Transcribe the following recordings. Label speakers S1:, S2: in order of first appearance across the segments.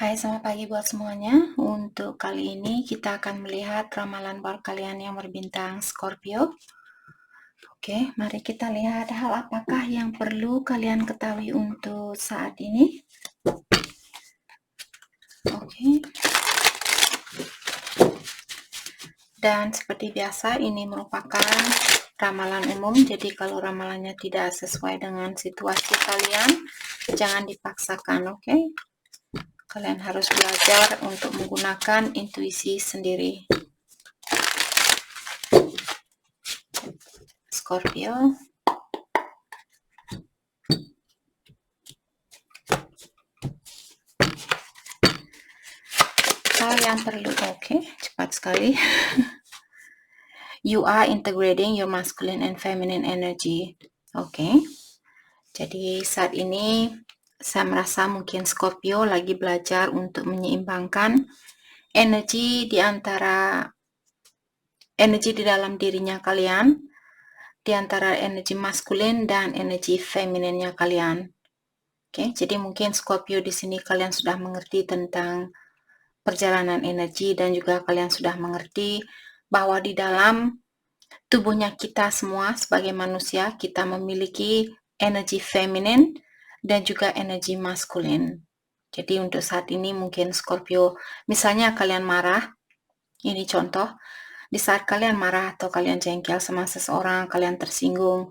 S1: Hai, selamat pagi buat semuanya. Untuk kali ini kita akan melihat ramalan buat kalian yang berbintang Scorpio. Oke, mari kita lihat hal apakah yang perlu kalian ketahui untuk saat ini. Oke. Dan seperti biasa, ini merupakan ramalan umum. Jadi kalau ramalannya tidak sesuai dengan situasi kalian, jangan dipaksakan, oke? Kalian harus belajar untuk menggunakan intuisi sendiri. Scorpio. Hal yang perlu, oke, cepat sekali. You are integrating your masculine and feminine energy. Oke. Jadi saat ini saya merasa mungkin Scorpio lagi belajar untuk menyeimbangkan energi di antara energi di dalam dirinya kalian, di antara energi maskulin dan energi femininnya kalian. Oke, jadi mungkin Scorpio di sini kalian sudah mengerti tentang perjalanan energi dan juga kalian sudah mengerti bahwa di dalam tubuhnya kita semua sebagai manusia, kita memiliki energi feminin dan juga energi maskulin. Jadi untuk saat ini mungkin Scorpio, misalnya kalian marah, ini contoh, di saat kalian marah atau kalian jengkel sama seseorang, kalian tersinggung,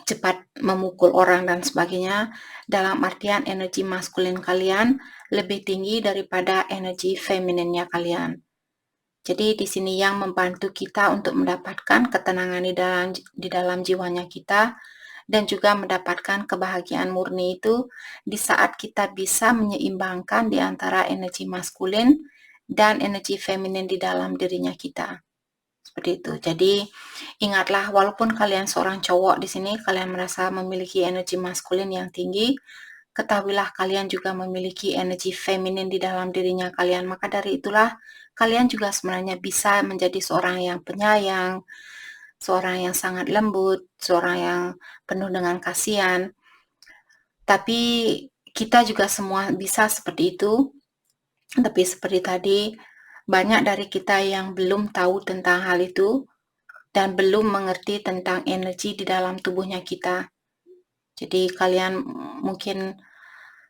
S1: cepat memukul orang dan sebagainya, dalam artian energi maskulin kalian lebih tinggi daripada energi femininnya kalian. Jadi di sini yang membantu kita untuk mendapatkan ketenangan di dalam jiwanya kita dan juga mendapatkan kebahagiaan murni itu di saat kita bisa menyeimbangkan di antara energi maskulin dan energi feminin di dalam dirinya kita. Seperti itu. Jadi ingatlah, walaupun kalian seorang cowok di sini, kalian merasa memiliki energi maskulin yang tinggi, ketahuilah kalian juga memiliki energi feminin di dalam dirinya kalian. Maka dari itulah kalian juga sebenarnya bisa menjadi seorang yang penyayang, seorang yang sangat lembut, seorang yang penuh dengan kasihan. Tapi kita juga semua bisa seperti itu. Tapi seperti tadi, banyak dari kita yang belum tahu tentang hal itu dan belum mengerti tentang energi di dalam tubuhnya kita. Jadi kalian mungkin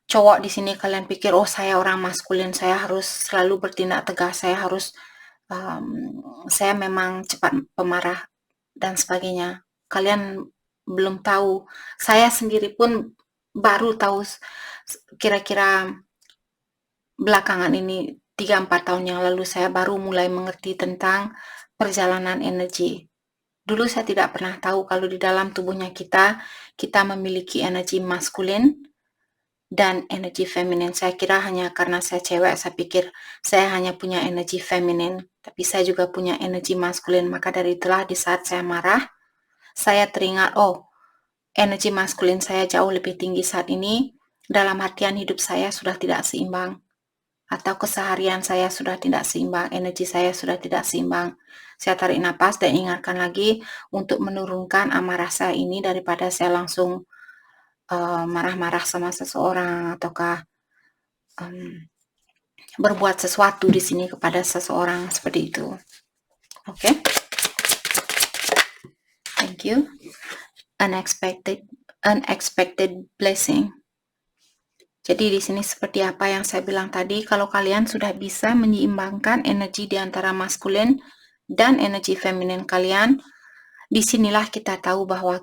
S1: cowok di sini kalian pikir, oh saya orang maskulin, saya harus selalu bertindak tegas, saya memang cepat pemarah dan sebagainya. Kalian belum tahu. Saya sendiri pun baru tahu kira-kira belakangan ini 3-4 tahun yang lalu saya baru mulai mengerti tentang perjalanan energi. Dulu saya tidak pernah tahu kalau di dalam tubuhnya kita memiliki energi maskulin dan energi feminin. Saya kira hanya karena saya cewek, saya pikir saya hanya punya energi feminin, tapi saya juga punya energi maskulin. Maka dari itulah di saat saya marah, saya teringat, oh, energi maskulin saya jauh lebih tinggi saat ini, dalam artian hidup saya sudah tidak seimbang, atau keseharian saya sudah tidak seimbang, energi saya sudah tidak seimbang. Saya tarik napas dan ingatkan lagi untuk menurunkan amarah saya ini daripada saya langsung marah-marah sama seseorang ataukah berbuat sesuatu di sini kepada seseorang seperti itu. Oke. Thank you. Unexpected blessing. Jadi di sini seperti apa yang saya bilang tadi, kalau kalian sudah bisa menyeimbangkan energi di antara maskulin dan energi feminin kalian, disinilah kita tahu bahwa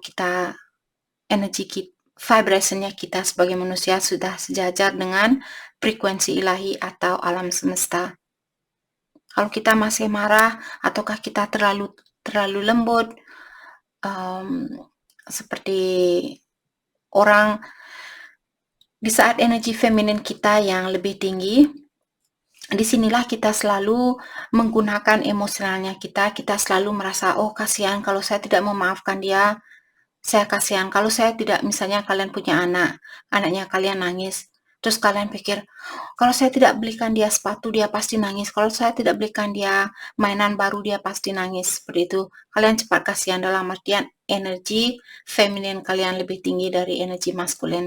S1: vibrationnya kita sebagai manusia sudah sejajar dengan frekuensi ilahi atau alam semesta. Kalau kita masih marah ataukah kita terlalu lembut, seperti orang di saat energi feminin kita yang lebih tinggi, disinilah kita selalu menggunakan emosionalnya kita selalu merasa, oh kasihan kalau saya tidak memaafkan dia, saya kasihan kalau saya tidak, misalnya kalian punya anaknya kalian nangis, terus kalian pikir, kalau saya tidak belikan dia sepatu, dia pasti nangis, kalau saya tidak belikan dia mainan baru, dia pasti nangis, seperti itu. Kalian cepat kasihan dalam artian energi feminin kalian lebih tinggi dari energi maskulin.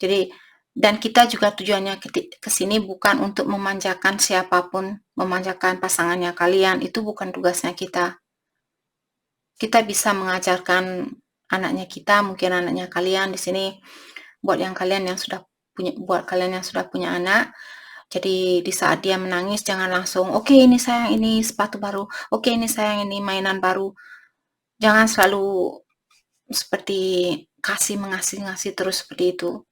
S1: Jadi Dan kita juga tujuannya ke sini bukan untuk memanjakan siapapun, memanjakan pasangannya kalian, itu bukan tugasnya kita. Kita bisa mengajarkan anaknya kita, mungkin anaknya kalian di sini, buat kalian yang sudah punya anak. Jadi di saat dia menangis jangan langsung, "Oke, ini sayang, ini sepatu baru. Oke, ini sayang, ini mainan baru." Jangan selalu seperti ngasih terus seperti itu.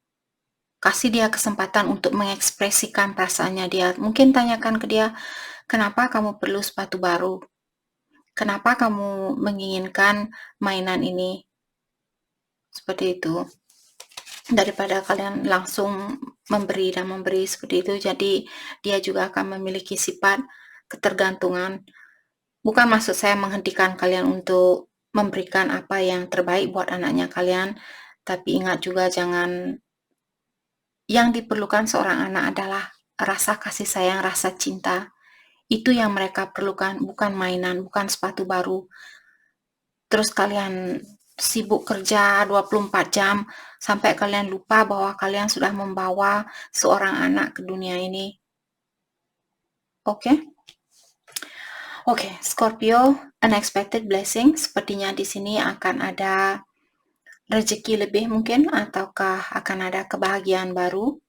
S1: Kasih dia kesempatan untuk mengekspresikan perasaannya dia. Mungkin tanyakan ke dia, "Kenapa kamu perlu sepatu baru? Kenapa kamu menginginkan mainan ini?" Seperti itu. Daripada kalian langsung memberi dan memberi seperti itu, jadi dia juga akan memiliki sifat ketergantungan. Bukan maksud saya menghentikan kalian untuk memberikan apa yang terbaik buat anaknya kalian, tapi ingat juga yang diperlukan seorang anak adalah rasa kasih sayang, rasa cinta. Itu yang mereka perlukan, bukan mainan, bukan sepatu baru. Terus kalian sibuk kerja 24 jam sampai kalian lupa bahwa kalian sudah membawa seorang anak ke dunia ini. Oke? Oke, Scorpio, unexpected blessing. Sepertinya di sini akan ada rezeki lebih mungkin, ataukah akan ada kebahagiaan baru.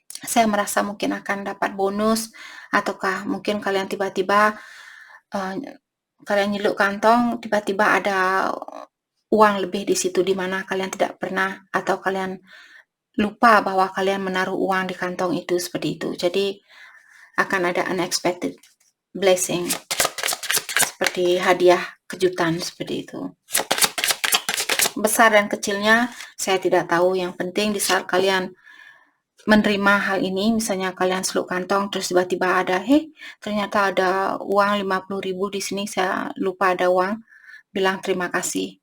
S1: Saya merasa mungkin akan dapat bonus, ataukah mungkin kalian tiba-tiba kalian nyeluk kantong, tiba-tiba ada uang lebih di situ di mana kalian tidak pernah, atau kalian lupa bahwa kalian menaruh uang di kantong itu, seperti itu. Jadi akan ada unexpected blessing, seperti hadiah kejutan seperti itu. Besar dan kecilnya saya tidak tahu, yang penting di saat kalian menerima hal ini, misalnya kalian seluk kantong terus tiba-tiba ada, ternyata ada uang 50.000 di sini, saya lupa ada uang, bilang terima kasih.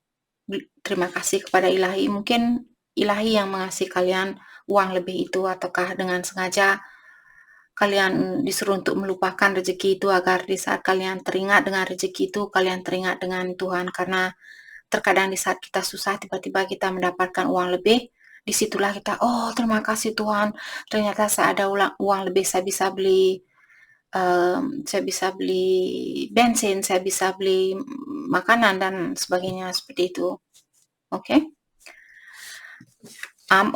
S1: Terima kasih kepada ilahi. Mungkin ilahi yang mengasih kalian uang lebih itu, ataukah dengan sengaja kalian disuruh untuk melupakan rezeki itu, agar di saat kalian teringat dengan rezeki itu, kalian teringat dengan Tuhan. Karena terkadang di saat kita susah, tiba-tiba kita mendapatkan uang lebih, disitulah kita, oh terima kasih Tuhan, ternyata saya ada uang lebih, saya bisa beli bensin, saya bisa beli makanan dan sebagainya, seperti itu. Oke? I'm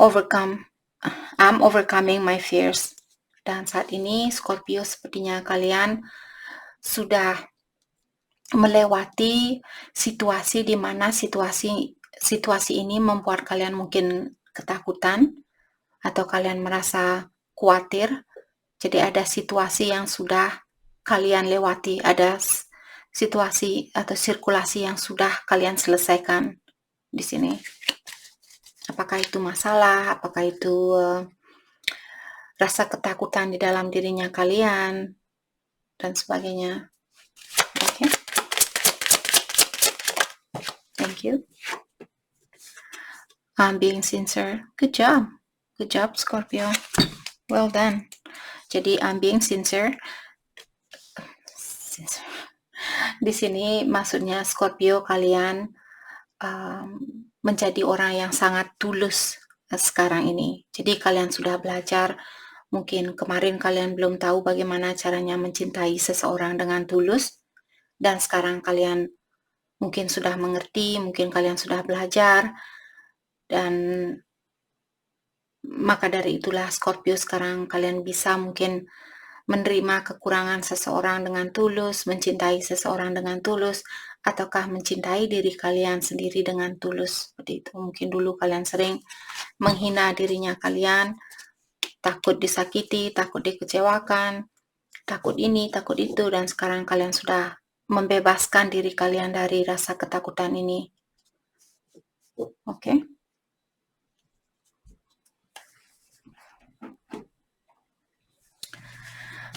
S1: overcoming my fears. Dan saat ini Scorpio, sepertinya kalian sudah melewati situasi di mana situasi ini membuat kalian mungkin ketakutan atau kalian merasa khawatir. Jadi ada situasi yang sudah kalian lewati, ada situasi atau sirkulasi yang sudah kalian selesaikan di sini. Apakah itu masalah, apakah itu rasa ketakutan di dalam dirinya kalian, dan sebagainya. Okay. Thank you. I'm being sincere. Good job. Good job, Scorpio. Well done. Jadi I'm being sincere. Di sini maksudnya Scorpio, kalian menjadi orang yang sangat tulus sekarang ini. Jadi kalian sudah belajar. Mungkin kemarin kalian belum tahu bagaimana caranya mencintai seseorang dengan tulus, dan sekarang kalian mungkin sudah mengerti, mungkin kalian sudah belajar, dan maka dari itulah Scorpio, sekarang kalian bisa mungkin menerima kekurangan seseorang dengan tulus, mencintai seseorang dengan tulus, ataukah mencintai diri kalian sendiri dengan tulus. Seperti itu. Mungkin dulu kalian sering menghina dirinya kalian, takut disakiti, takut dikecewakan, takut ini, takut itu, dan sekarang kalian sudah membebaskan diri kalian dari rasa ketakutan ini. Oke?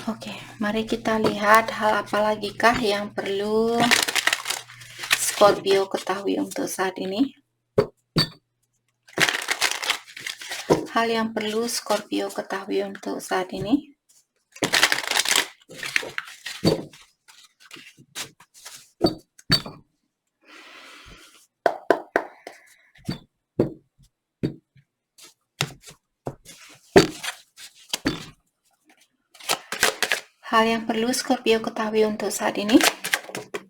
S1: Oke, mari kita lihat hal apa lagi kah yang perlu Scorpio ketahui untuk saat ini. Hal yang perlu Scorpio ketahui untuk saat ini. Hal yang perlu Scorpio ketahui untuk saat ini.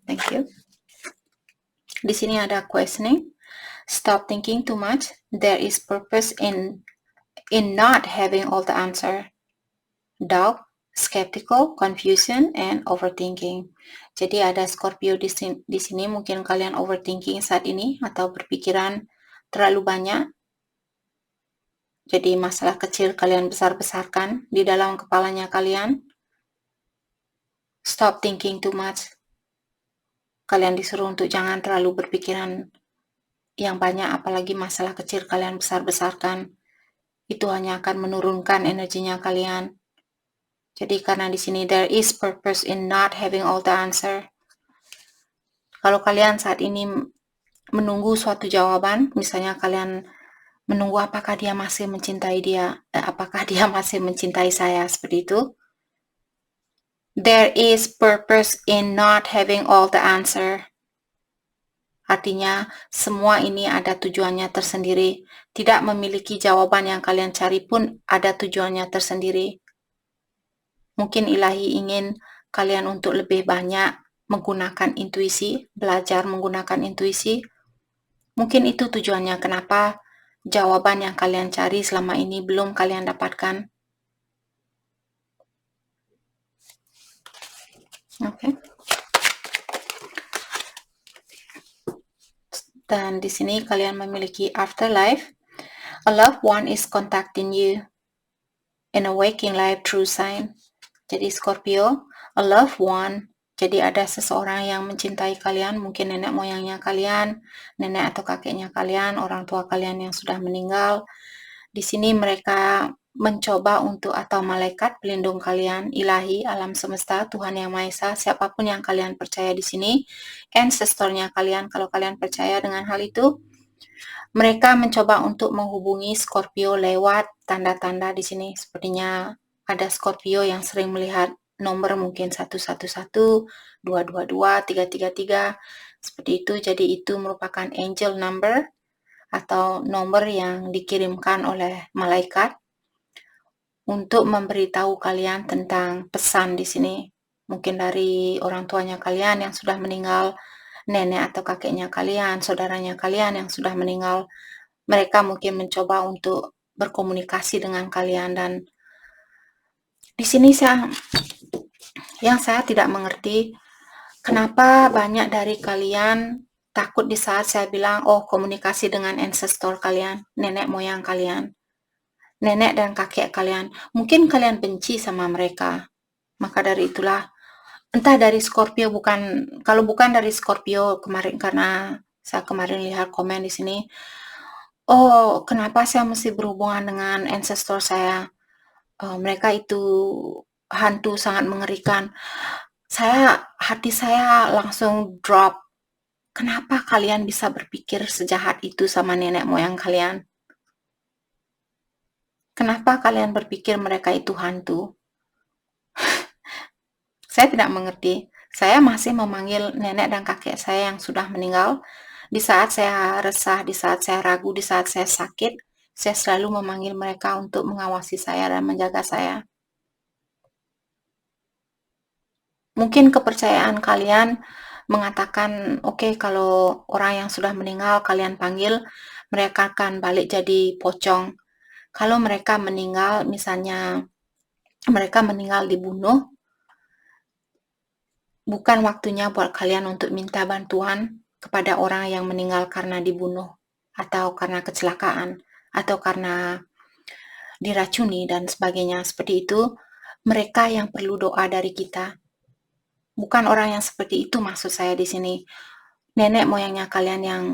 S1: Thank you. Di sini ada questioning. Stop thinking too much. There is purpose in not having all the answer. Doubt, skeptical, confusion, and overthinking. Jadi ada Scorpio di sini mungkin kalian overthinking saat ini atau berpikiran terlalu banyak. Jadi masalah kecil kalian besar-besarkan di dalam kepalanya kalian. Stop thinking too much. Kalian disuruh untuk jangan terlalu berpikiran yang banyak, apalagi masalah kecil kalian besar-besarkan. Itu hanya akan menurunkan energinya kalian. Jadi karena di sini there is purpose in not having all the answer. Kalau kalian saat ini menunggu suatu jawaban, misalnya kalian menunggu apakah dia masih mencintai apakah dia masih mencintai saya, seperti itu. There is purpose in not having all the answer. Artinya, semua ini ada tujuannya tersendiri. Tidak memiliki jawaban yang kalian cari pun ada tujuannya tersendiri. Mungkin ilahi ingin kalian untuk lebih banyak menggunakan intuisi, belajar menggunakan intuisi. Mungkin itu tujuannya kenapa jawaban yang kalian cari selama ini belum kalian dapatkan. Oke. Dan di sini kalian memiliki afterlife. A loved one is contacting you in a waking life true sign. Jadi Scorpio, a loved one. Jadi ada seseorang yang mencintai kalian, mungkin nenek moyangnya kalian, nenek atau kakeknya kalian, orang tua kalian yang sudah meninggal. Di sini mereka mencoba untuk, atau malaikat pelindung kalian, ilahi, alam semesta, Tuhan Yang Maha Esa, siapapun yang kalian percaya di sini, ancestornya kalian, kalau kalian percaya dengan hal itu, mereka mencoba untuk menghubungi Scorpio lewat tanda-tanda di sini. Sepertinya ada Scorpio yang sering melihat nomor mungkin 111, 222, 333, seperti itu. Jadi itu merupakan angel number atau nomor yang dikirimkan oleh malaikat untuk memberitahu kalian tentang pesan di sini. Mungkin dari orang tuanya kalian yang sudah meninggal, nenek atau kakeknya kalian, saudaranya kalian yang sudah meninggal. Mereka mungkin mencoba untuk berkomunikasi dengan kalian, dan di sini saya tidak mengerti kenapa banyak dari kalian takut di saat saya bilang, oh, komunikasi dengan ancestor kalian, nenek moyang kalian, nenek dan kakek kalian. Mungkin kalian benci sama mereka. Maka dari itulah, entah dari Scorpio, kalau bukan dari Scorpio kemarin, karena saya kemarin lihat komen di sini, oh, kenapa saya mesti berhubungan dengan ancestor saya? Mereka itu hantu sangat mengerikan. Hati saya langsung drop. Kenapa kalian bisa berpikir sejahat itu sama nenek moyang kalian? Kenapa kalian berpikir mereka itu hantu? Saya tidak mengerti. Saya masih memanggil nenek dan kakek saya yang sudah meninggal. Di saat saya resah, di saat saya ragu, di saat saya sakit, saya selalu memanggil mereka untuk mengawasi saya dan menjaga saya. Mungkin kepercayaan kalian mengatakan, oke, kalau orang yang sudah meninggal kalian panggil, mereka akan balik jadi pocong. Kalau mereka meninggal, misalnya mereka meninggal dibunuh, bukan waktunya buat kalian untuk minta bantuan kepada orang yang meninggal karena dibunuh, atau karena kecelakaan, atau karena diracuni dan sebagainya. Seperti itu, mereka yang perlu doa dari kita. Bukan orang yang seperti itu maksud saya di sini. Nenek moyangnya kalian yang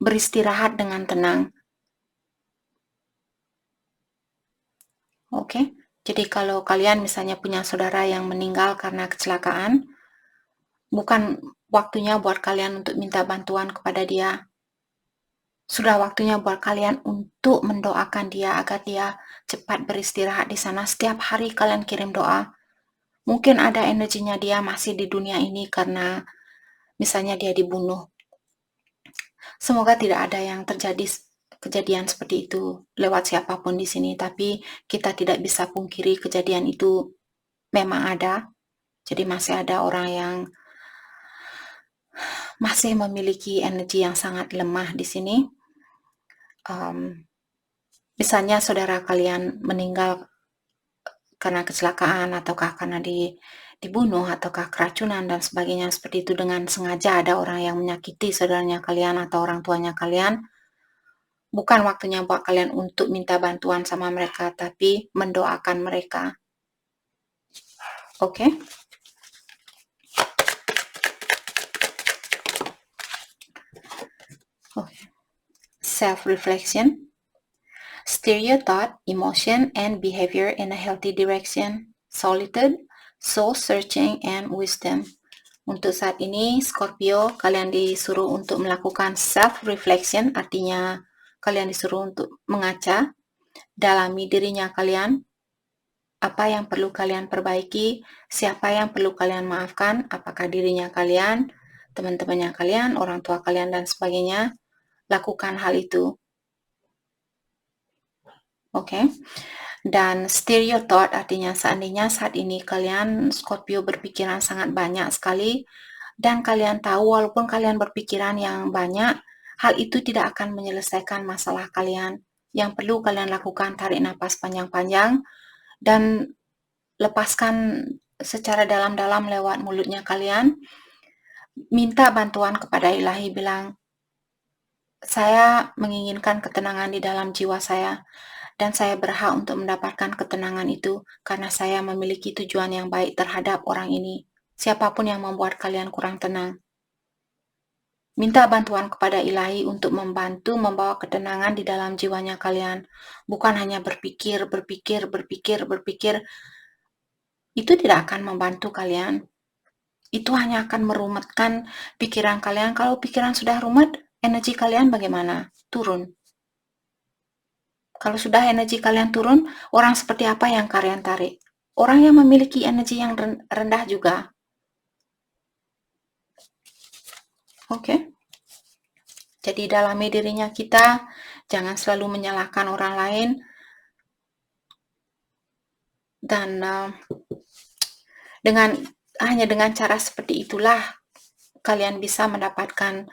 S1: beristirahat dengan tenang. Oke? Jadi kalau kalian misalnya punya saudara yang meninggal karena kecelakaan, bukan waktunya buat kalian untuk minta bantuan kepada dia. Sudah waktunya buat kalian untuk mendoakan dia agar dia cepat beristirahat di sana. Setiap hari kalian kirim doa. Mungkin ada energinya dia masih di dunia ini karena misalnya dia dibunuh. Semoga tidak ada yang terjadi kejadian seperti itu lewat siapapun di sini, tapi kita tidak bisa pungkiri kejadian itu memang ada. Jadi masih ada orang yang masih memiliki energi yang sangat lemah di sini. Misalnya saudara kalian meninggal karena kecelakaan, ataukah karena dibunuh, ataukah keracunan dan sebagainya seperti itu, dengan sengaja ada orang yang menyakiti saudaranya kalian atau orang tuanya kalian. Bukan waktunya buat kalian untuk minta bantuan sama mereka, tapi mendoakan mereka. Oke? Self-reflection. Steer your thought, emotion, and behavior in a healthy direction. Solitude, soul searching, and wisdom. Untuk saat ini, Scorpio, kalian disuruh untuk melakukan self-reflection, artinya kalian disuruh untuk mengaca, dalami dirinya kalian, apa yang perlu kalian perbaiki, siapa yang perlu kalian maafkan, apakah dirinya kalian, teman-temannya kalian, orang tua kalian, dan sebagainya. Lakukan hal itu. Oke? Dan steer your thought, artinya seandainya saat ini kalian Scorpio berpikiran sangat banyak sekali, dan kalian tahu walaupun kalian berpikiran yang banyak, hal itu tidak akan menyelesaikan masalah kalian. Yang perlu kalian lakukan, tarik napas panjang-panjang dan lepaskan secara dalam-dalam lewat mulutnya kalian. Minta bantuan kepada Ilahi, bilang, saya menginginkan ketenangan di dalam jiwa saya, dan saya berhak untuk mendapatkan ketenangan itu karena saya memiliki tujuan yang baik terhadap orang ini. Siapapun yang membuat kalian kurang tenang, minta bantuan kepada Ilahi untuk membantu membawa ketenangan di dalam jiwanya kalian. Bukan hanya berpikir. Itu tidak akan membantu kalian. Itu hanya akan merumetkan pikiran kalian. Kalau pikiran sudah rumet, energi kalian bagaimana? Turun. Kalau sudah energi kalian turun, orang seperti apa yang kalian tarik? Orang yang memiliki energi yang rendah juga. Oke? Jadi dalami dirinya kita, jangan selalu menyalahkan orang lain. Dan hanya dengan cara seperti itulah kalian bisa mendapatkan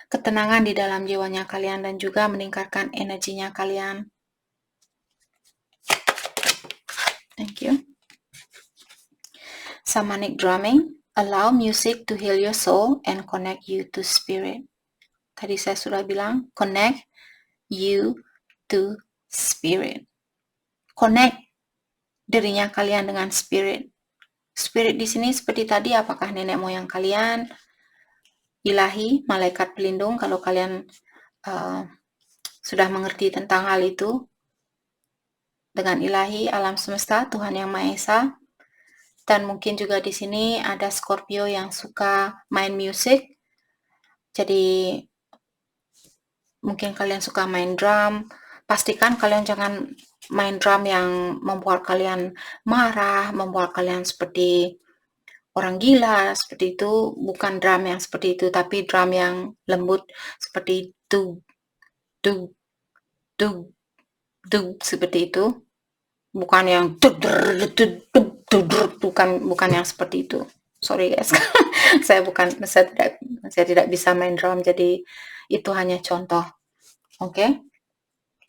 S1: ketenangan di dalam jiwanya kalian dan juga meningkatkan energinya kalian. Thank you. Shamanic drumming. Allow music to heal your soul and connect you to spirit. Tadi saya sudah bilang, connect you to spirit. Connect dirinya kalian dengan spirit. Spirit di sini seperti tadi, apakah nenek moyang kalian, Ilahi, malaikat pelindung, kalau kalian sudah mengerti tentang hal itu, dengan Ilahi, alam semesta, Tuhan Yang Maha Esa. Dan mungkin juga di sini ada Scorpio yang suka main musik. Jadi mungkin kalian suka main drum. Pastikan kalian jangan main drum yang membuat kalian marah, membuat kalian seperti orang gila, seperti itu. Bukan drum yang seperti itu, tapi drum yang lembut seperti dug, dug, dug, dug, seperti itu. Bukan yang bukan yang seperti itu. Sorry guys. saya tidak bisa main drum, jadi itu hanya contoh. Oke?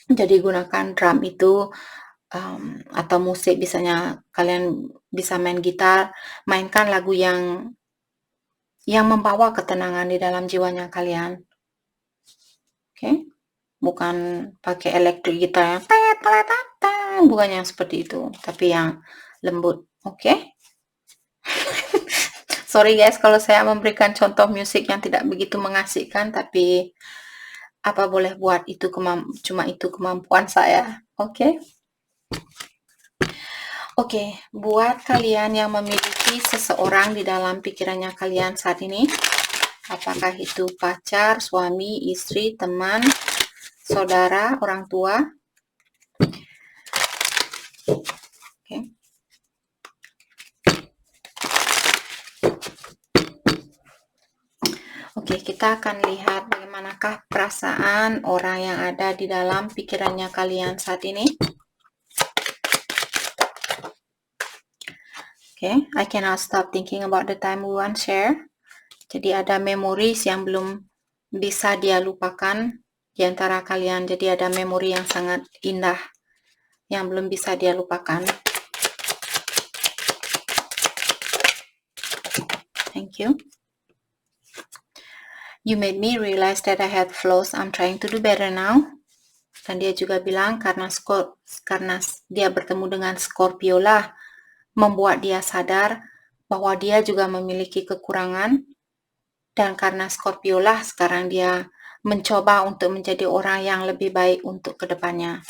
S1: Jadi gunakan drum itu atau musik, misalnya kalian bisa main gitar, mainkan lagu yang membawa ketenangan di dalam jiwanya kalian. Oke? Bukan pakai elektrik gitar yang bukan yang seperti itu, tapi yang lembut. Oke? Sorry guys kalau saya memberikan contoh musik yang tidak begitu mengasihkan, tapi apa boleh buat, itu cuma itu kemampuan saya. Oke? Oke, buat kalian yang memiliki seseorang di dalam pikirannya kalian saat ini, apakah itu pacar, suami, istri, teman, saudara, orang tua. Oke. Oke, kita akan lihat bagaimanakah perasaan orang yang ada di dalam pikirannya kalian saat ini. Okay, I cannot stop thinking about the time we once share. Jadi ada memories yang belum bisa dia lupakan di antara kalian. Jadi ada memori yang sangat indah yang belum bisa dia lupakan. Thank you. You made me realize that I had flaws. I'm trying to do better now. Dan dia juga bilang karena dia bertemu dengan Scorpio lah, membuat dia sadar bahwa dia juga memiliki kekurangan. Dan karena Scorpio lah sekarang dia mencoba untuk menjadi orang yang lebih baik untuk kedepannya.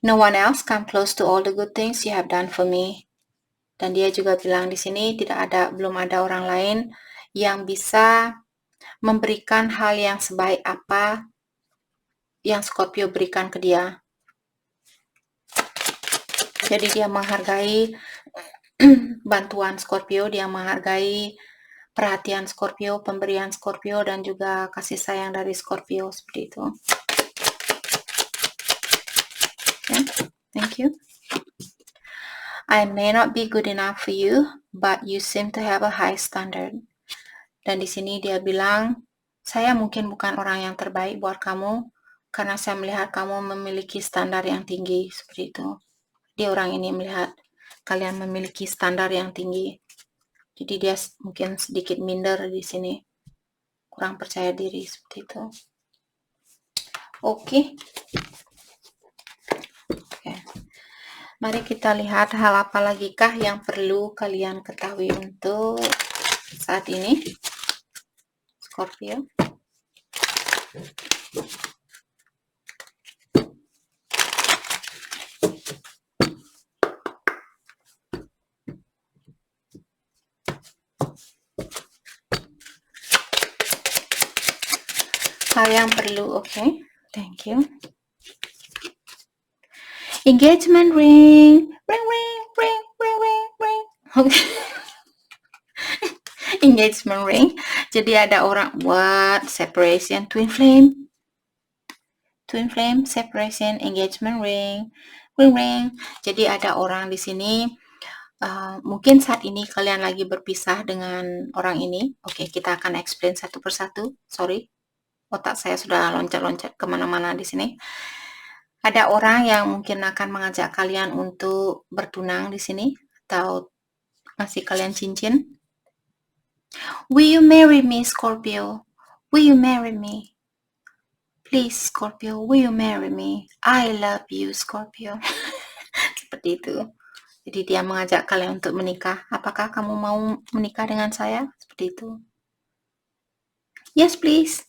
S1: No one else come close to all the good things you have done for me. Dan dia juga bilang di sini belum ada orang lain yang bisa memberikan hal yang sebaik apa yang Scorpio berikan ke dia. Jadi dia menghargai bantuan Scorpio, dia menghargai perhatian Scorpio, pemberian Scorpio, dan juga kasih sayang dari Scorpio, seperti itu. Okay, thank you. I may not be good enough for you, but you seem to have a high standard. Dan di sini dia bilang, saya mungkin bukan orang yang terbaik buat kamu, karena saya melihat kamu memiliki standar yang tinggi, seperti itu. Dia orang ini melihat kalian memiliki standar yang tinggi. Jadi dia mungkin sedikit minder di sini. Kurang percaya diri, seperti itu. Oke. Mari kita lihat hal apa lagi kah yang perlu kalian ketahui untuk saat ini. Scorpio. Hal yang perlu, okay. Thank you. Engagement ring. Ring, ring, ring, ring, ring, ring. Okay. Engagement ring. Jadi ada orang buat separation, twin flame. Twin flame, separation, engagement ring. Ring, ring. Jadi ada orang di sini. Mungkin saat ini kalian lagi berpisah dengan orang ini. Oke, kita akan explain satu persatu. Sorry. Otak saya sudah loncat-loncat kemana-mana di sini. Ada orang yang mungkin akan mengajak kalian untuk bertunang di sini atau ngasih kalian cincin. Will you marry me, Scorpio? Will you marry me? Please, Scorpio, will you marry me? I love you, Scorpio. Seperti itu. Jadi dia mengajak kalian untuk menikah. Apakah kamu mau menikah dengan saya? Seperti itu. Yes, please.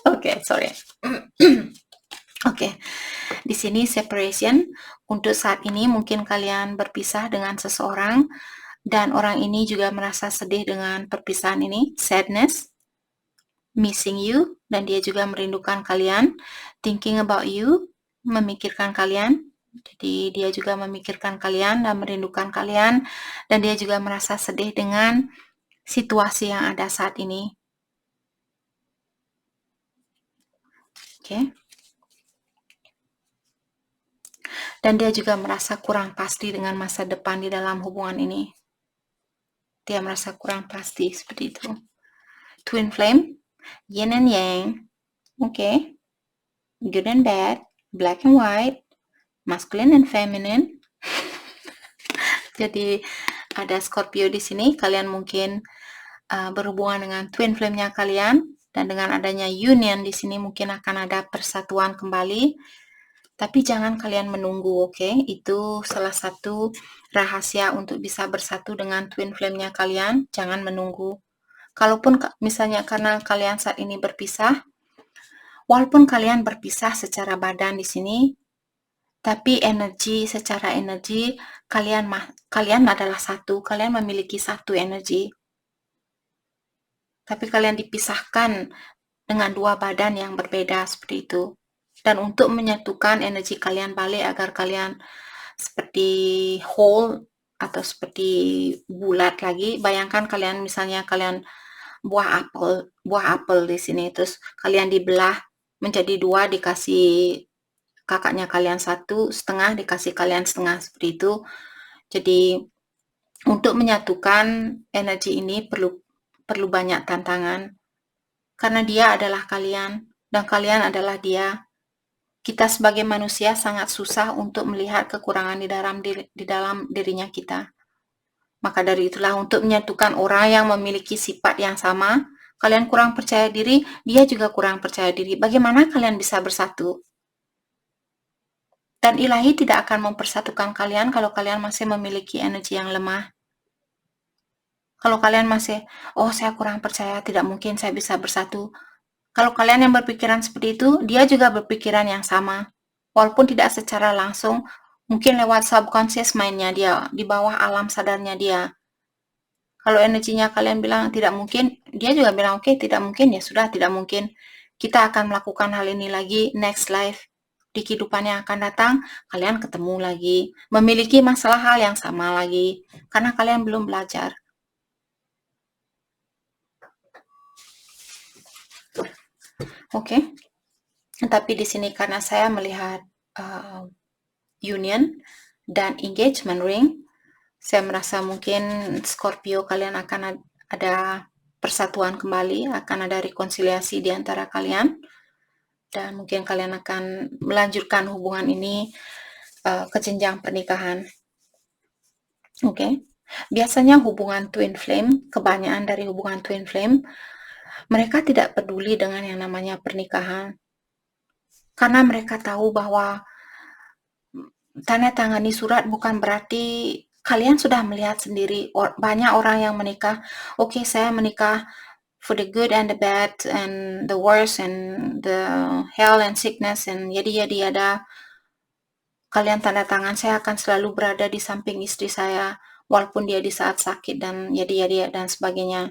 S1: Okay, sorry. Oke, di sini separation. Untuk saat ini mungkin kalian berpisah dengan seseorang dan orang ini juga merasa sedih dengan perpisahan ini, sadness, missing you, dan dia juga merindukan kalian, thinking about you, memikirkan kalian. Jadi dia juga memikirkan kalian dan merindukan kalian, dan dia juga merasa sedih dengan situasi yang ada saat ini. Oke. Dan dia juga merasa kurang pasti dengan masa depan di dalam hubungan ini. Dia merasa kurang pasti, seperti itu. Twin flame, yin and yang. Okay. Good and bad, black and white, masculine and feminine. Jadi ada Scorpio di sini. Kalian mungkin berhubungan dengan twin flame-nya kalian, dan dengan adanya union di sini mungkin akan ada persatuan kembali. Tapi jangan kalian menunggu, oke? Itu salah satu rahasia untuk bisa bersatu dengan twin flame-nya kalian. Jangan menunggu. Kalaupun misalnya karena kalian saat ini berpisah, walaupun kalian berpisah secara badan di sini, tapi secara energi kalian adalah satu. Kalian memiliki satu energi. Tapi kalian dipisahkan dengan dua badan yang berbeda, seperti itu. Dan untuk menyatukan energi kalian balik agar kalian seperti whole atau seperti bulat lagi. Bayangkan kalian misalnya buah apel di sini, terus kalian dibelah menjadi dua, dikasih kakaknya kalian 1,5 dikasih kalian setengah, seperti itu. Jadi untuk menyatukan energi ini perlu banyak tantangan, karena dia adalah kalian dan kalian adalah dia. Kita sebagai manusia sangat susah untuk melihat kekurangan di dalam dirinya kita. Maka dari itulah, untuk menyatukan orang yang memiliki sifat yang sama, kalian kurang percaya diri, dia juga kurang percaya diri. Bagaimana kalian bisa bersatu? Dan ilahi tidak akan mempersatukan kalian kalau kalian masih memiliki energi yang lemah. Kalau kalian masih, oh saya kurang percaya, tidak mungkin saya bisa bersatu. Kalau kalian yang berpikiran seperti itu, dia juga berpikiran yang sama. Walaupun tidak secara langsung, mungkin lewat subconscious mind-nya dia, di bawah alam sadarnya dia. Kalau energinya kalian bilang tidak mungkin, dia juga bilang oke, tidak mungkin, ya sudah, tidak mungkin. Kita akan melakukan hal ini lagi next life. Di kehidupan yang akan datang, kalian ketemu lagi, memiliki masalah hal yang sama lagi, karena kalian belum belajar. Oke. Tapi di sini karena saya melihat union dan engagement ring, saya merasa mungkin Scorpio kalian akan ada persatuan kembali, akan ada rekonsiliasi di antara kalian, dan mungkin kalian akan melanjutkan hubungan ini ke jenjang pernikahan. Oke. Biasanya hubungan twin flame, kebanyakan dari hubungan twin flame, mereka tidak peduli dengan yang namanya pernikahan. Karena mereka tahu bahwa tanda tangani surat bukan berarti kalian sudah melihat sendiri. Banyak orang yang menikah, oke, saya menikah for the good and the bad and the worst and the hell and sickness and yadi ada. Kalian tanda tangan, saya akan selalu berada di samping istri saya walaupun dia di saat sakit dan yadi dan sebagainya.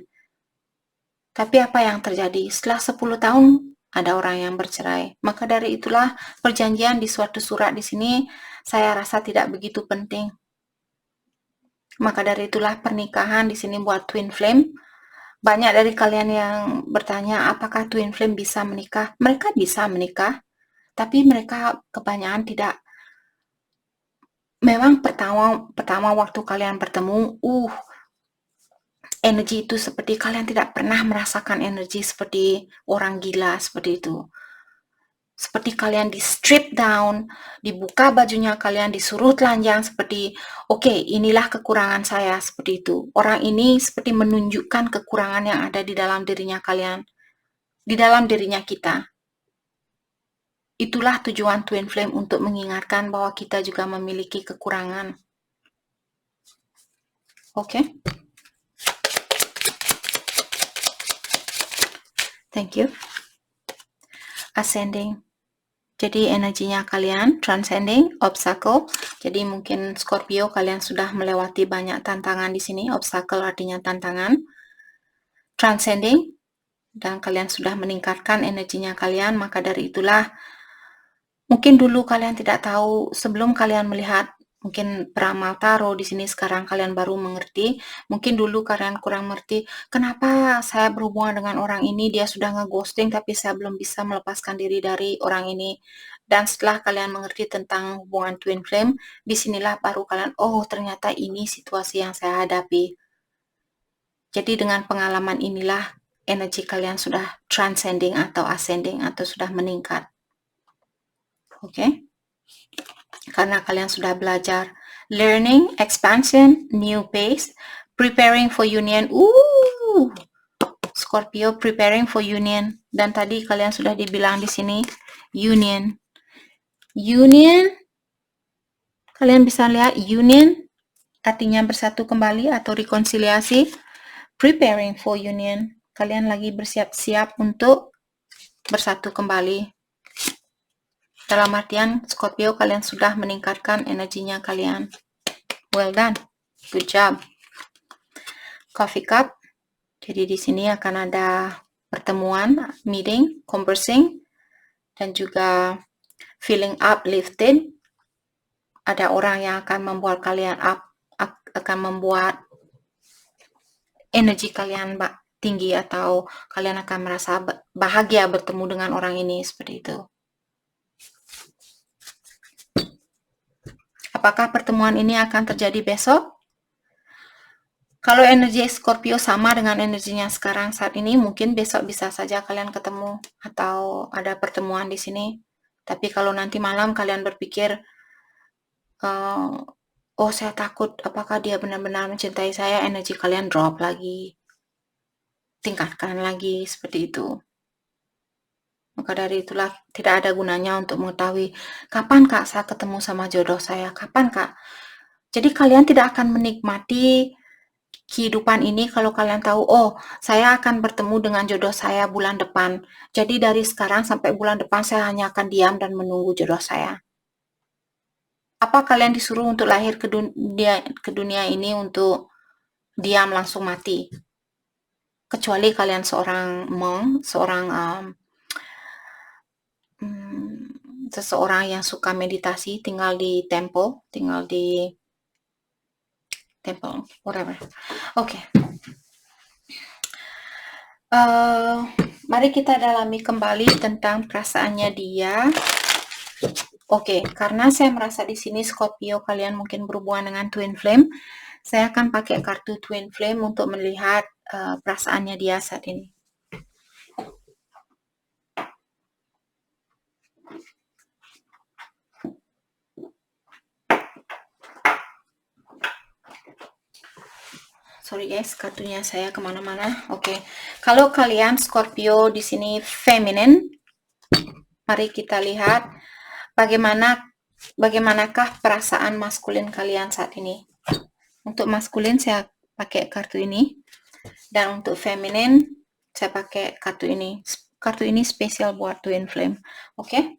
S1: Tapi apa yang terjadi? Setelah 10 tahun ada orang yang bercerai. Maka dari itulah perjanjian di suatu surat di sini saya rasa tidak begitu penting. Maka dari itulah pernikahan di sini buat twin flame. Banyak dari kalian yang bertanya apakah twin flame bisa menikah? Mereka bisa menikah, tapi mereka kebanyakan tidak. Memang pertama waktu kalian bertemu, energi itu seperti kalian tidak pernah merasakan energi seperti orang gila seperti itu. Seperti kalian di strip down, dibuka bajunya kalian, disuruh telanjang seperti, oke, inilah kekurangan saya, seperti itu. Orang ini seperti menunjukkan kekurangan yang ada di dalam dirinya kalian, di dalam dirinya kita. Itulah tujuan twin flame, untuk mengingatkan bahwa kita juga memiliki kekurangan. Oke? Thank you. Ascending. Jadi energinya kalian transcending obstacle. Jadi mungkin Scorpio kalian sudah melewati banyak tantangan di sini. Obstacle artinya tantangan. Transcending, dan kalian sudah meningkatkan energinya kalian. Maka dari itulah, mungkin dulu kalian tidak tahu, sebelum kalian melihat mungkin peramal tarot di sini, sekarang kalian baru mengerti. Mungkin dulu kalian kurang mengerti, kenapa saya berhubungan dengan orang ini, dia sudah ngeghosting tapi saya belum bisa melepaskan diri dari orang ini. Dan setelah kalian mengerti tentang hubungan twin flame, disinilah baru kalian, oh ternyata ini situasi yang saya hadapi. Jadi dengan pengalaman inilah energi kalian sudah transcending atau ascending atau sudah meningkat. Oke? Karena kalian sudah belajar learning, expansion, new pace, preparing for union. Scorpio preparing for union. Dan tadi kalian sudah dibilang di sini union. Union, kalian bisa lihat union artinya bersatu kembali atau rekonsiliasi. Preparing for union, kalian lagi bersiap-siap untuk bersatu kembali. Dalam artian Scorpio, kalian sudah meningkatkan energinya kalian. Well done. Good job. Coffee cup. Jadi di sini akan ada pertemuan, meeting, conversing, dan juga feeling uplifted. Ada orang yang akan membuat kalian akan membuat energi kalian tinggi, atau kalian akan merasa bahagia bertemu dengan orang ini, seperti itu. Apakah pertemuan ini akan terjadi besok? Kalau energi Scorpio sama dengan energinya sekarang saat ini, mungkin besok bisa saja kalian ketemu atau ada pertemuan di sini. Tapi kalau nanti malam kalian berpikir, oh saya takut, apakah dia benar-benar mencintai saya, energi kalian drop lagi. Tingkatkan lagi, seperti itu. Maka dari itulah tidak ada gunanya untuk mengetahui kapan Kak saya ketemu sama jodoh saya, kapan Kak. Jadi kalian tidak akan menikmati kehidupan ini kalau kalian tahu, oh saya akan bertemu dengan jodoh saya bulan depan. Jadi dari sekarang sampai bulan depan saya hanya akan diam dan menunggu jodoh saya. Apa kalian disuruh untuk lahir ke dunia ini untuk diam langsung mati? Kecuali kalian seorang monk, seseorang yang suka meditasi, tinggal di temple, whatever. Oke. Mari kita dalami kembali tentang perasaannya dia. Oke, karena saya merasa di sini Scorpio kalian mungkin berhubungan dengan Twin Flame, saya akan pakai kartu Twin Flame untuk melihat perasaannya dia saat ini. Sorry guys, kartunya saya kemana-mana. Oke, kalau kalian Scorpio di sini feminine, mari kita lihat bagaimanakah perasaan maskulin kalian saat ini. Untuk maskulin saya pakai kartu ini, dan untuk feminin saya pakai kartu ini. Kartu ini spesial buat Twin Flame. Oke.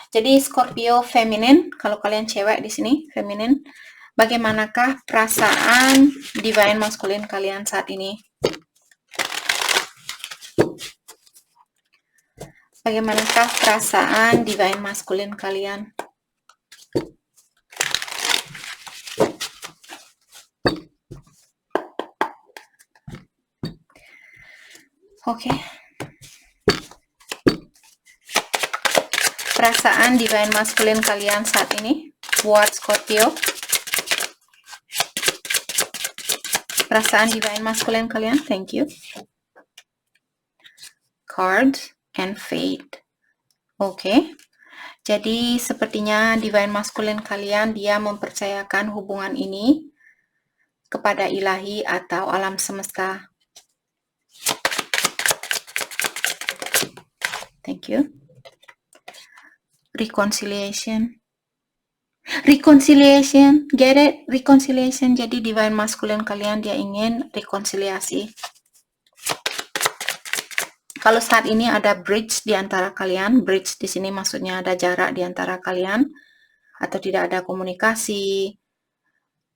S1: Jadi Scorpio feminin, kalau kalian cewek di sini feminin, bagaimanakah perasaan divine maskulin kalian saat ini? Bagaimanakah perasaan divine maskulin kalian? Oke. Perasaan divine maskulin kalian saat ini buat Scorpio. Perasaan divine maskulin kalian, thank you. Cards and fate. Oke. Jadi sepertinya divine maskulin kalian dia mempercayakan hubungan ini kepada ilahi atau alam semesta. Thank you. Reconciliation, get it? Reconciliation. Jadi divine masculine kalian dia ingin rekonsiliasi. Kalau saat ini ada bridge di antara kalian, bridge di sini maksudnya ada jarak di antara kalian, atau tidak ada komunikasi,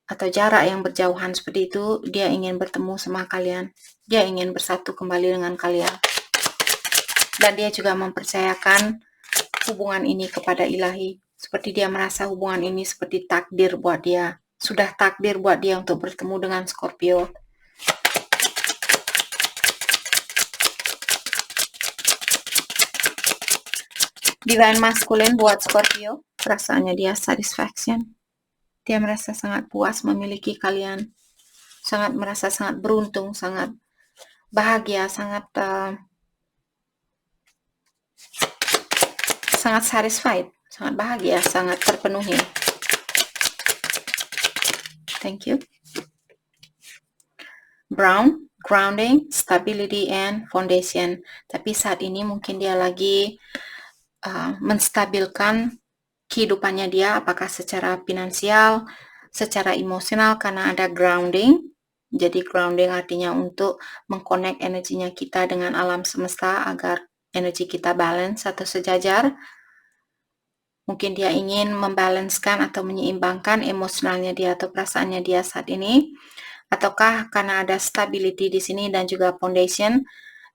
S1: atau jarak yang berjauhan seperti itu, dia ingin bertemu sama kalian, dia ingin bersatu kembali dengan kalian, dan dia juga mempercayakan hubungan ini kepada ilahi, seperti dia merasa hubungan ini seperti takdir buat dia, sudah takdir buat dia untuk bertemu dengan Scorpio. Divine masculine buat Scorpio, perasaannya dia satisfaction, dia merasa sangat puas memiliki kalian, merasa sangat beruntung, sangat bahagia, sangat satisfied, sangat bahagia, sangat terpenuhi. Thank you. Brown, grounding, stability, and foundation. Tapi saat ini mungkin dia lagi menstabilkan kehidupannya dia, apakah secara finansial, secara emosional, karena ada grounding. Jadi grounding artinya untuk mengconnect energinya kita dengan alam semesta agar energi kita balance atau sejajar. Mungkin dia ingin membalanskan atau menyeimbangkan emosionalnya dia atau perasaannya dia saat ini. Ataukah karena ada stability di sini dan juga foundation.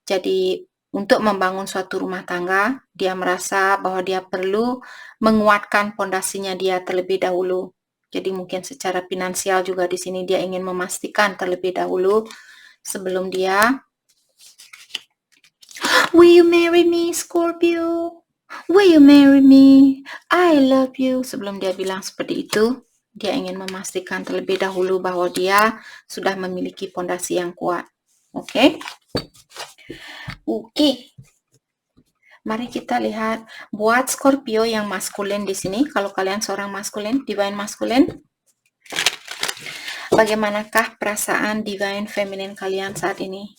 S1: Jadi untuk membangun suatu rumah tangga, dia merasa bahwa dia perlu menguatkan pondasinya dia terlebih dahulu. Jadi mungkin secara finansial juga di sini dia ingin memastikan terlebih dahulu sebelum dia. Will you marry me, Scorpio? Will you marry me? I love you. Sebelum dia bilang seperti itu, Dia ingin memastikan terlebih dahulu bahwa dia sudah memiliki fondasi yang kuat. Oke? Oke. Mari kita lihat buat Scorpio yang maskulin di sini. Kalau kalian seorang maskulin, divine maskulin, bagaimanakah perasaan divine feminine kalian saat ini?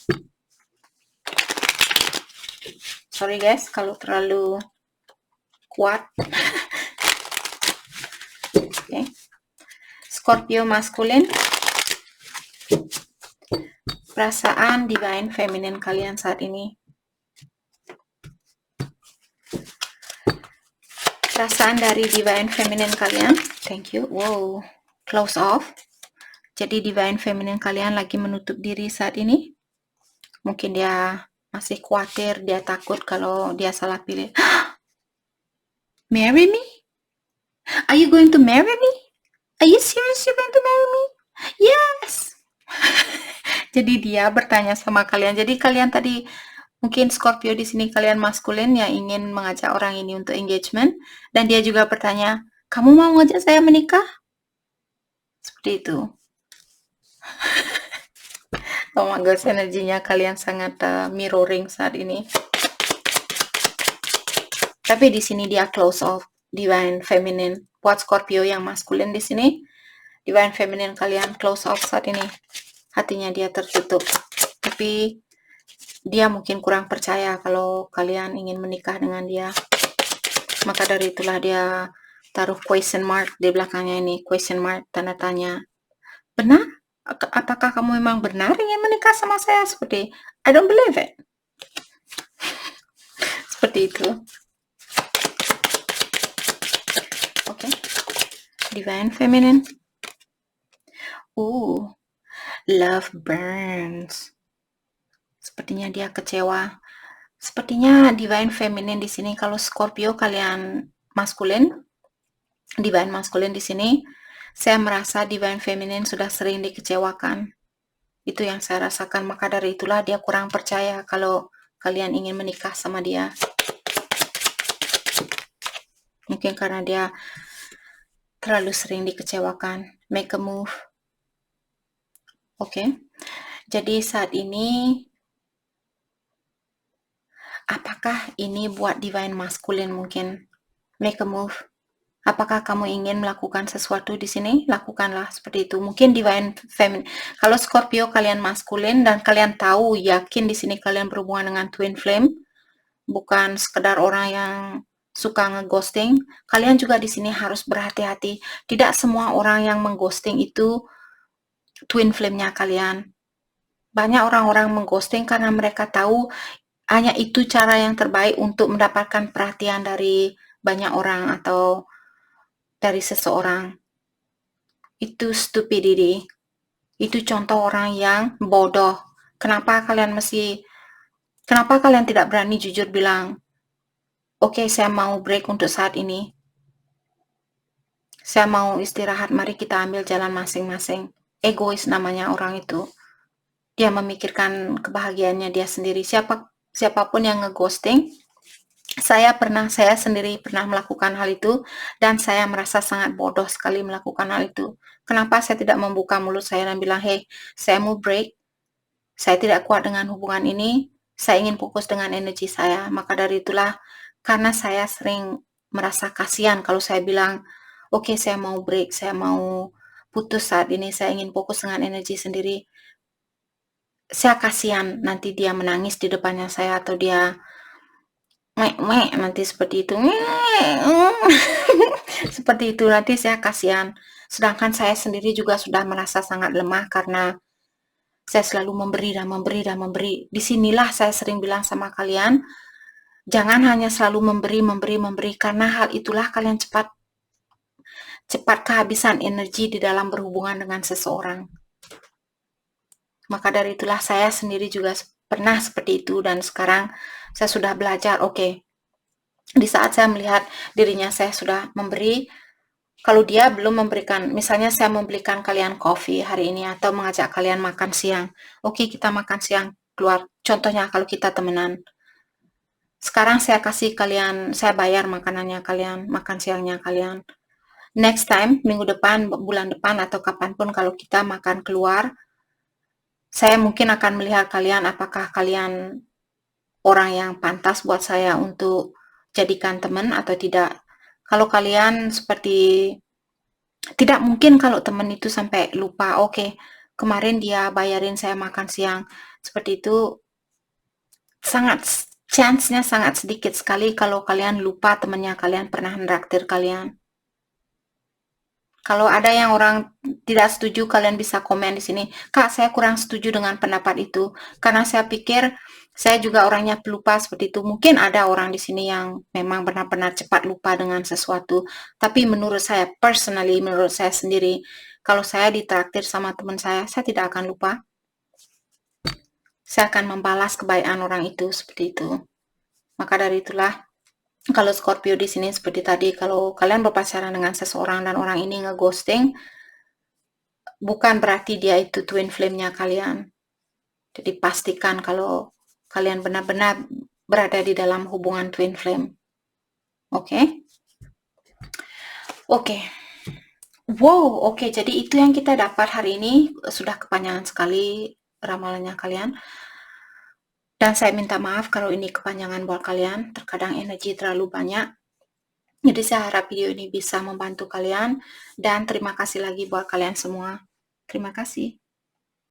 S1: Sorry guys, kalau terlalu kuat. Okay. Scorpio maskulin, perasaan divine feminine kalian saat ini. Perasaan dari divine feminine kalian. Thank you. Wow, close off. Jadi divine feminine kalian lagi menutup diri saat ini. Mungkin dia masih khawatir, dia takut kalau dia salah pilih. Marry me? Are you going to marry me? Are you serious you're going to marry me? Yes. Jadi dia bertanya sama kalian. Jadi kalian tadi mungkin Scorpio di sini kalian maskulin yang ingin mengajak orang ini untuk engagement, dan dia juga bertanya, kamu mau ngajak saya menikah? Seperti itu. Oh my god, energinya kalian sangat mirroring saat ini. Tapi di sini dia close off divine feminine. Buat Scorpio yang maskulin di sini, divine feminine kalian close off saat ini. Hatinya dia tertutup. Tapi dia mungkin kurang percaya kalau kalian ingin menikah dengan dia. Maka dari itulah dia taruh question mark di belakangnya ini. Question mark, tanda tanya. Benar? Apakah kamu memang benar ingin menikah sama saya? Seperti, I don't believe it. Seperti itu. Oke. Divine feminine. Love burns. Sepertinya dia kecewa. Sepertinya divine feminine di sini, kalau Scorpio kalian maskulin, divine maskulin di sini, saya merasa divine feminine sudah sering dikecewakan. Itu yang saya rasakan. Maka dari itulah dia kurang percaya kalau kalian ingin menikah sama dia. Mungkin karena dia terlalu sering dikecewakan. Make a move. Oke. Jadi saat ini, apakah ini buat divine maskulin mungkin? Make a move. Apakah kamu ingin melakukan sesuatu di sini? Lakukanlah seperti itu. Mungkin divine feminine. Kalau Scorpio kalian maskulin dan kalian tahu, yakin di sini kalian berhubungan dengan twin flame, bukan sekedar orang yang suka ngeghosting. Kalian juga di sini harus berhati-hati. Tidak semua orang yang mengghosting itu twin flame-nya kalian. Banyak orang-orang mengghosting karena mereka tahu hanya itu cara yang terbaik untuk mendapatkan perhatian dari banyak orang atau dari seseorang. Itu stupidity. Itu contoh orang yang bodoh. Kenapa kalian tidak berani jujur bilang, oke, saya mau break untuk saat ini. Saya mau istirahat, mari kita ambil jalan masing-masing. Egois namanya orang itu. Dia memikirkan kebahagiaannya dia sendiri. Siapapun yang ngeghosting, saya sendiri pernah melakukan hal itu, dan saya merasa sangat bodoh sekali melakukan hal itu. Kenapa saya tidak membuka mulut saya dan bilang, hey, saya mau break, saya tidak kuat dengan hubungan ini, saya ingin fokus dengan energi saya. Maka dari itulah, karena saya sering merasa kasihan kalau saya bilang, oke, saya mau break, saya mau putus saat ini, saya ingin fokus dengan energi sendiri. Saya kasihan nanti dia menangis di depannya saya, atau dia nanti seperti itu. Seperti itu, nanti saya kasihan. Sedangkan saya sendiri juga sudah merasa sangat lemah karena saya selalu memberi dan memberi dan memberi. Disinilah saya sering bilang sama kalian, jangan hanya selalu memberi, karena hal itulah kalian cepat kehabisan energi di dalam berhubungan dengan seseorang. Maka dari itulah saya sendiri juga pernah seperti itu, dan sekarang saya sudah belajar, oke, di saat saya melihat dirinya saya sudah memberi, kalau dia belum memberikan, misalnya saya membelikan kalian kopi hari ini atau mengajak kalian makan siang, oke, kita makan siang keluar, contohnya kalau kita temenan. Sekarang saya kasih kalian, saya bayar makanannya kalian, makan siangnya kalian. next time, minggu depan, bulan depan, atau kapanpun kalau kita makan keluar, saya mungkin akan melihat kalian apakah kalian orang yang pantas buat saya untuk jadikan teman atau tidak. Kalau kalian seperti tidak mungkin kalau teman itu sampai lupa, oke, kemarin dia bayarin saya makan siang. Seperti itu sangat chance-nya sangat sedikit sekali kalau kalian lupa temannya kalian pernah nraktir kalian. Kalau ada yang orang tidak setuju, kalian bisa komen di sini. Kak, saya kurang setuju dengan pendapat itu. Karena saya pikir saya juga orangnya pelupa seperti itu. Mungkin ada orang di sini yang memang benar-benar cepat lupa dengan sesuatu. Tapi menurut saya, personally, menurut saya sendiri, kalau saya ditraktir sama teman saya tidak akan lupa. Saya akan membalas kebaikan orang itu seperti itu. Maka dari itulah, kalau Scorpio di sini seperti tadi, kalau kalian berpacaran dengan seseorang dan orang ini ngeghosting, bukan berarti dia itu twin flame-nya kalian. Jadi pastikan kalau kalian benar-benar berada di dalam hubungan twin flame. Oke? Oke. Wow, oke. Jadi itu yang kita dapat hari ini. Sudah kepanjangan sekali ramalannya kalian. Dan saya minta maaf kalau ini kepanjangan buat kalian. Terkadang energi terlalu banyak. Jadi saya harap video ini bisa membantu kalian. Dan terima kasih lagi buat kalian semua. Terima kasih.